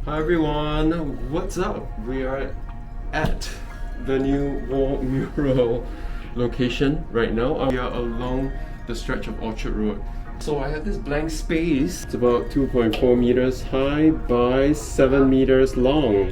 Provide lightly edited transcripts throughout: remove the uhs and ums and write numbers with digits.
Hi everyone, what's up? We are at the new wall mural location right now. We are along the stretch of Orchard Road. So I have this blank space. It's about 2.4 meters high by 7 meters long.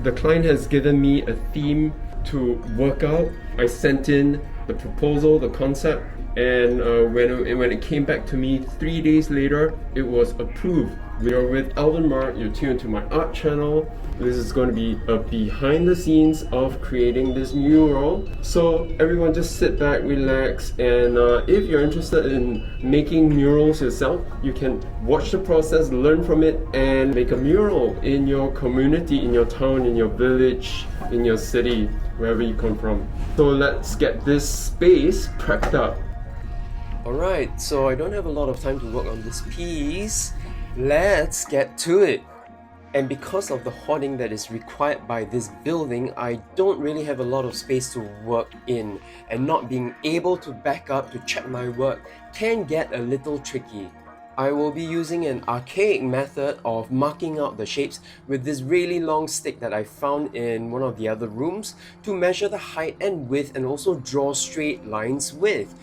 The client has given me a theme to work out. I sent in the proposal, the concept, and when it came back to me 3 days later, it was approved. We are with Alvin. You're tuned to my art channel. This is going to be a behind the scenes of creating this mural. So everyone just sit back, relax, and if you're interested in making murals yourself, you can watch the process, learn from it, and make a mural in your community, in your town, in your village, in your city, wherever you come from. So let's get this space prepped up. Alright, so I don't have a lot of time to work on this piece. Let's get to it. And because of the hoarding that is required by this building, I don't really have a lot of space to work in, and not being able to back up to check my work can get a little tricky. I will be using an archaic method of marking out the shapes with this really long stick that I found in one of the other rooms to measure the height and width and also draw straight lines with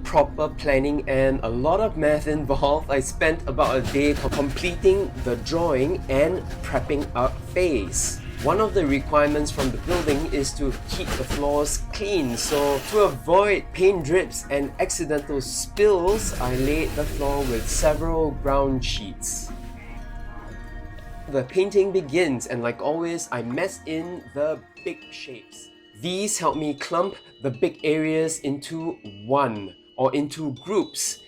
proper planning and a lot of math involved. I spent about a day completing the drawing and prepping up phase. One of the requirements from the building is to keep the floors clean, so to avoid paint drips and accidental spills, I laid the floor with several ground sheets. The painting begins, and like always, I mess in the big shapes. These help me clump the big areas into one, or into groups.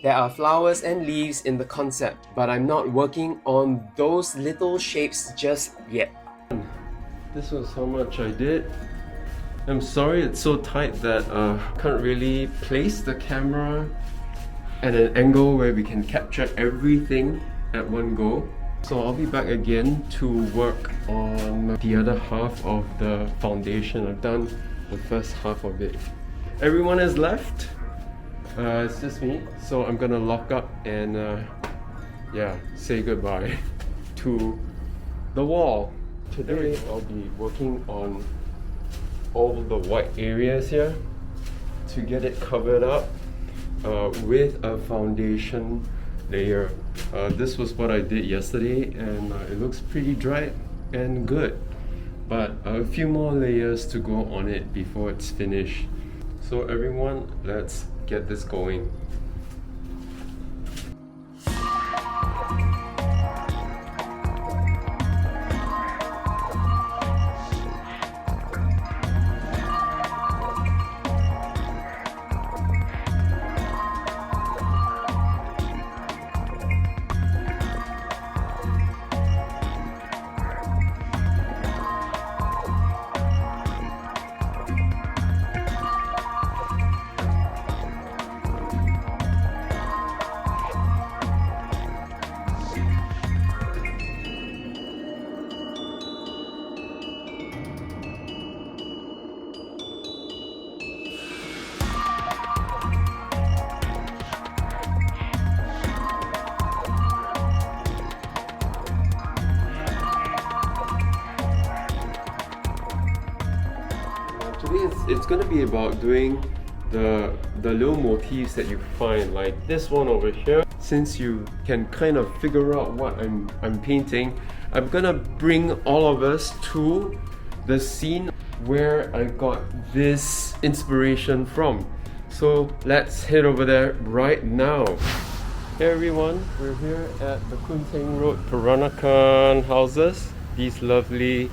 There are flowers and leaves in the concept, but I'm not working on those little shapes just yet. This was how much I did. I'm sorry it's so tight that I can't really place the camera at an angle where we can capture everything at one go. So I'll be back again to work on the other half of the foundation. I've done the first half of it. Everyone has left. It's just me, so I'm gonna lock up and say goodbye to the wall. Today I'll be working on all the white areas here to get it covered up with a foundation layer. This was what I did yesterday, and it looks pretty dry and good, but a few more layers to go on it before it's finished. So everyone, let's get this going. Today it's going to be about doing the little motifs that you find, like this one over here. Since you can kind of figure out what I'm painting, I'm gonna bring all of us to the scene where I got this inspiration from. So let's head over there right now. Hey everyone, we're here at the Kunteng Road Peranakan houses. These lovely,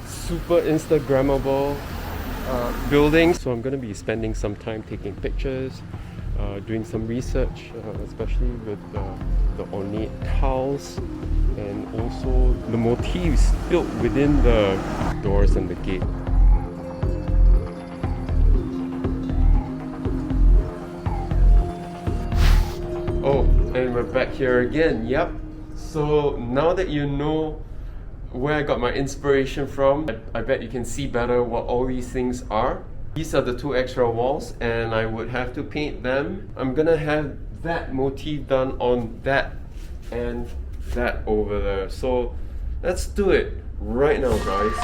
super Instagrammable buildings. So I'm going to be spending some time taking pictures, doing some research, especially with the ornate tiles and also the motifs built within the doors and the gate. Oh, and we're back here again. Yep. So now that you know where I got my inspiration from, I bet you can see better what all these things are. These are the two extra walls, and I would have to paint them. I'm gonna have that motif done on that, and that over there. So let's do it right now, guys.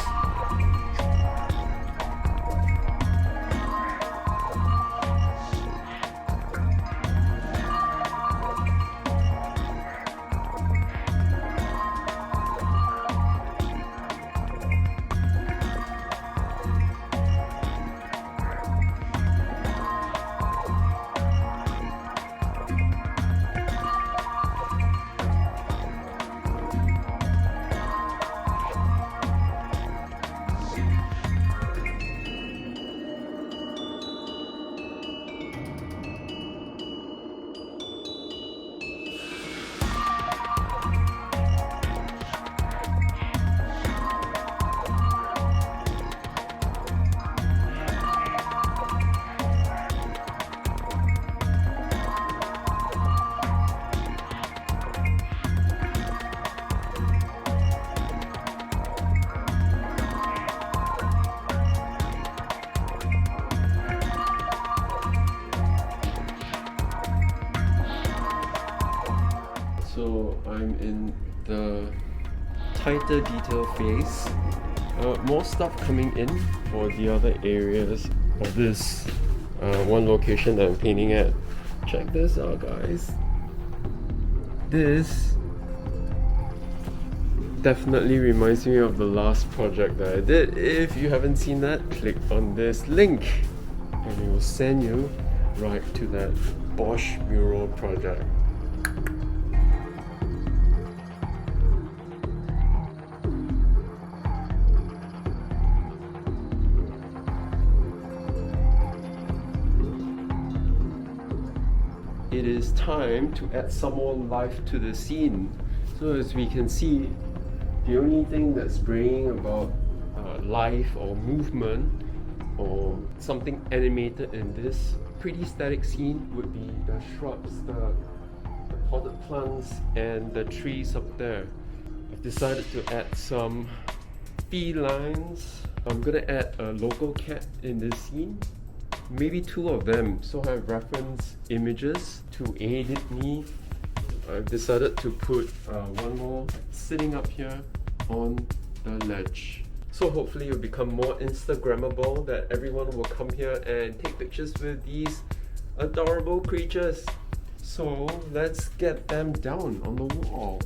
So I'm in the tighter detail phase. More stuff coming in for the other areas of this one location that I'm painting at. Check this out, guys. This definitely reminds me of the last project that I did. If you haven't seen that, click on this link and it will send you right to that Bosch mural project. It is time to add some more life to the scene. So as we can see, the only thing that's bringing about life or movement or something animated in this pretty static scene would be the shrubs, the potted plants and the trees up there. I've decided to add some felines. I'm gonna add a local cat in this scene. Maybe two of them, so I have reference images to aid me. I've decided to put one more sitting up here on the ledge. So hopefully it will become more Instagrammable, that everyone will come here and take pictures with these adorable creatures. So let's get them down on the wall.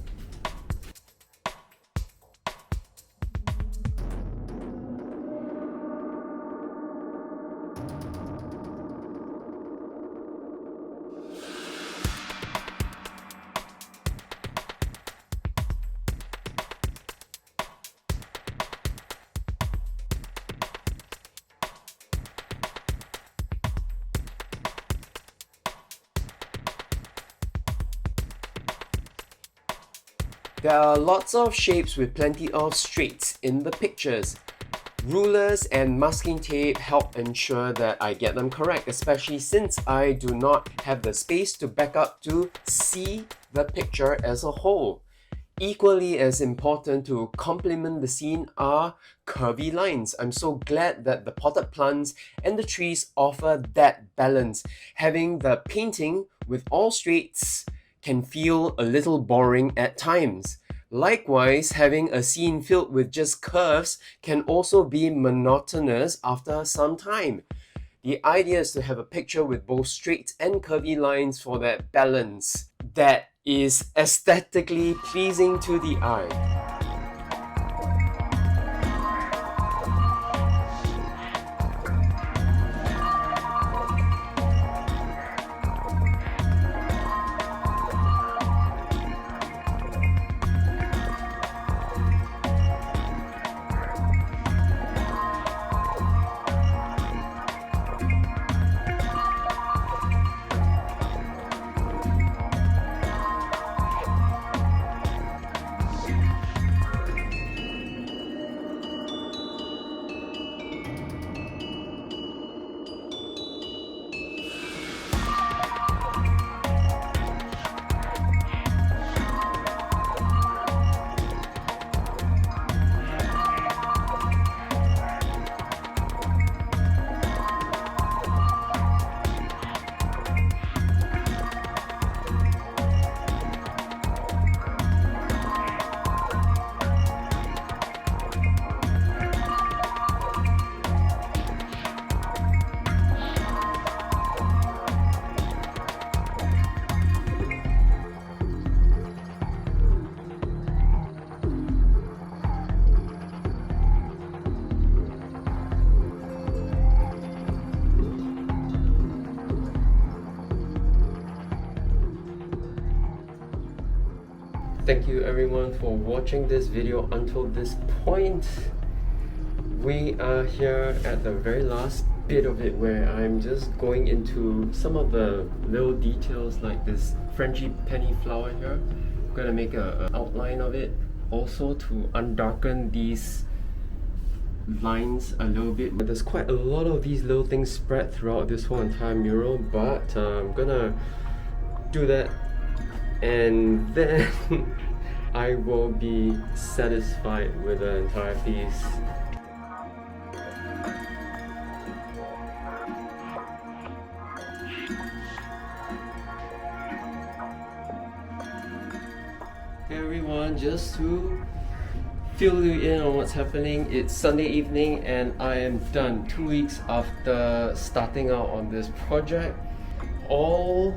There are lots of shapes with plenty of straights in the pictures. Rulers and masking tape help ensure that I get them correct, especially since I do not have the space to back up to see the picture as a whole. Equally as important to complement the scene are curvy lines. I'm so glad that the potted plants and the trees offer that balance. Having the painting with all straights can feel a little boring at times. Likewise, having a scene filled with just curves can also be monotonous after some time. The idea is to have a picture with both straight and curvy lines for that balance that is aesthetically pleasing to the eye. Thank you everyone for watching this video until this point. We are here at the very last bit of it where I'm just going into some of the little details like this Frenchy penny flower here. I'm gonna make an outline of it also to undarken these lines a little bit. There's quite a lot of these little things spread throughout this whole entire mural, but I'm gonna do that and then I will be satisfied with the entire piece. Hey everyone, just to fill you in on what's happening, it's Sunday evening and I am done 2 weeks after starting out on this project. All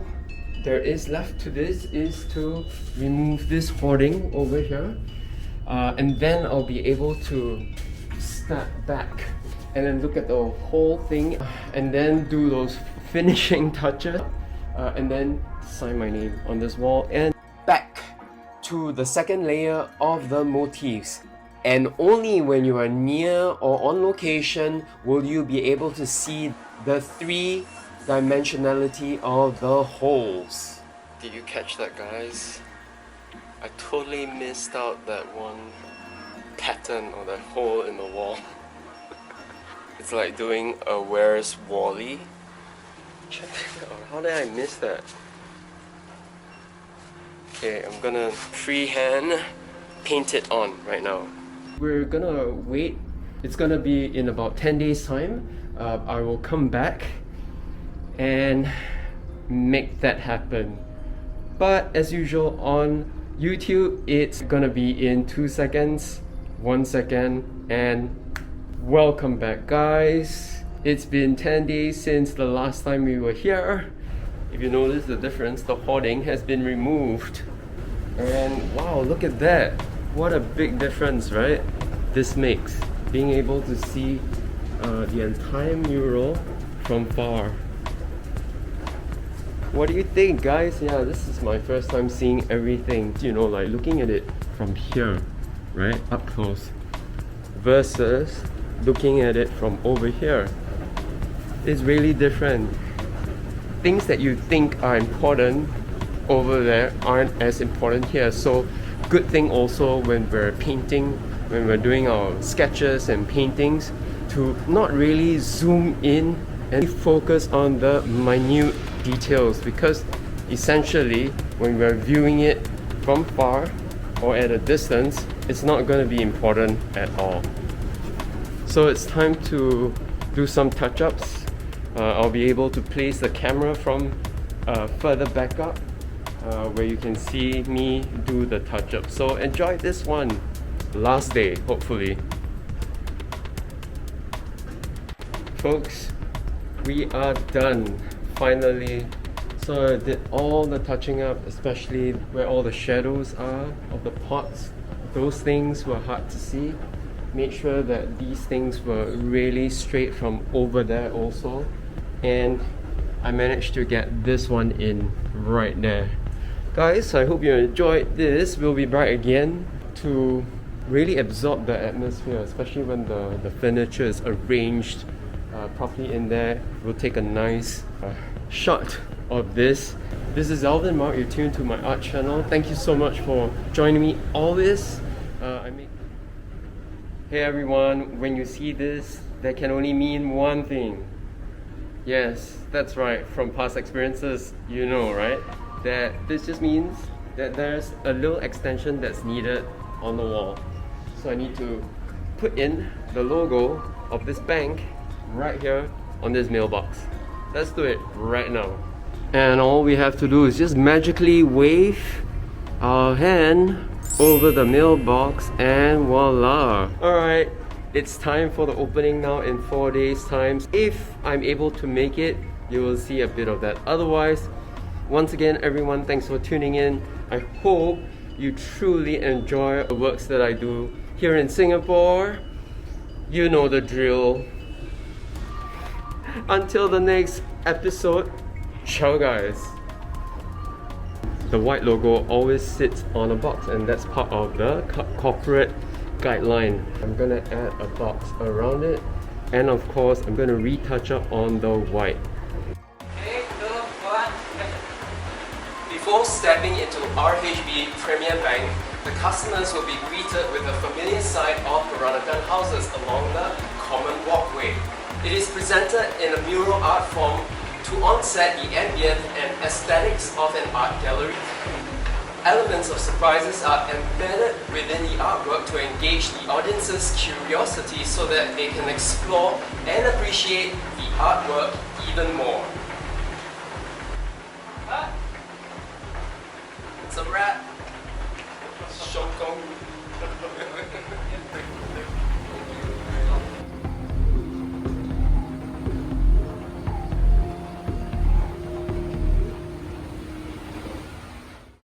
there is left to this is to remove this hoarding over here, and then I'll be able to step back and then look at the whole thing and then do those finishing touches, and then sign my name on this wall and Back to the second layer of the motifs. And only when you are near or on location will you be able to see the three-dimensionality of the holes. Did you catch that, guys? I totally missed out that one pattern or that hole in the wall. It's like doing a Where's Wally? Check it out. How did I miss that? Okay, I'm gonna freehand paint it on right now. We're gonna wait. It's gonna be in about 10 days time. I will come back and make that happen. But as usual on YouTube, it's gonna be in 2 seconds, 1 second, and welcome back, guys. It's been 10 days since the last time we were here. If you notice the difference, the hoarding has been removed. And wow, look at that. What a big difference, right? This makes being able to see the entire mural from far. What do you think, guys? Yeah, this is my first time seeing everything, you know, like looking at it from here, right? Up close versus looking at it from over here. It's really different. Things that you think are important over there aren't as important here. So good thing also when we're painting, when we're doing our sketches and paintings, to not really zoom in and focus on the minute details, because essentially when we're viewing it from far or at a distance, it's not going to be important at all. So it's time to do some touch-ups. I'll be able to place the camera from further back up, where you can see me do the touch-up. So enjoy this one. Last day, hopefully. Folks, we are done, finally. So I did all the touching up, especially where all the shadows are of the pots. Those things were hard to see. Made sure that these things were really straight from over there also. And I managed to get this one in right there. Guys, I hope you enjoyed this. We'll be back again to really absorb the atmosphere, especially when the furniture is arranged properly in there. We'll take a nice shot of this. This is Alvin Mark. You're tuned to my art channel. Thank you so much for joining me always. Hey everyone, when you see this, that can only mean one thing. Yes, that's right. From past experiences, you know, right? That this just means that there's a little extension that's needed on the wall. So I need to put in the logo of this bank right here on this mailbox. Let's do it right now. And all we have to do is just magically wave our hand over the mailbox and voila. Alright, it's time for the opening now in 4 days time. If I'm able to make it, you will see a bit of that. Otherwise, once again everyone, thanks for tuning in. I hope you truly enjoy the works that I do here in Singapore. You know the drill. Until the next episode, ciao guys. the white logo always sits on a box, and that's part of the corporate guideline. I'm gonna add a box around it, and of course I'm gonna retouch up on the white. Before stepping into RHB Premier Bank, the customers will be greeted with a familiar sight of Peranakan houses along the common walkway. It is presented in a mural art form to onset the ambient and aesthetics of an art gallery. Elements of surprises are embedded within the artwork to engage the audience's curiosity so that they can explore and appreciate the artwork even more.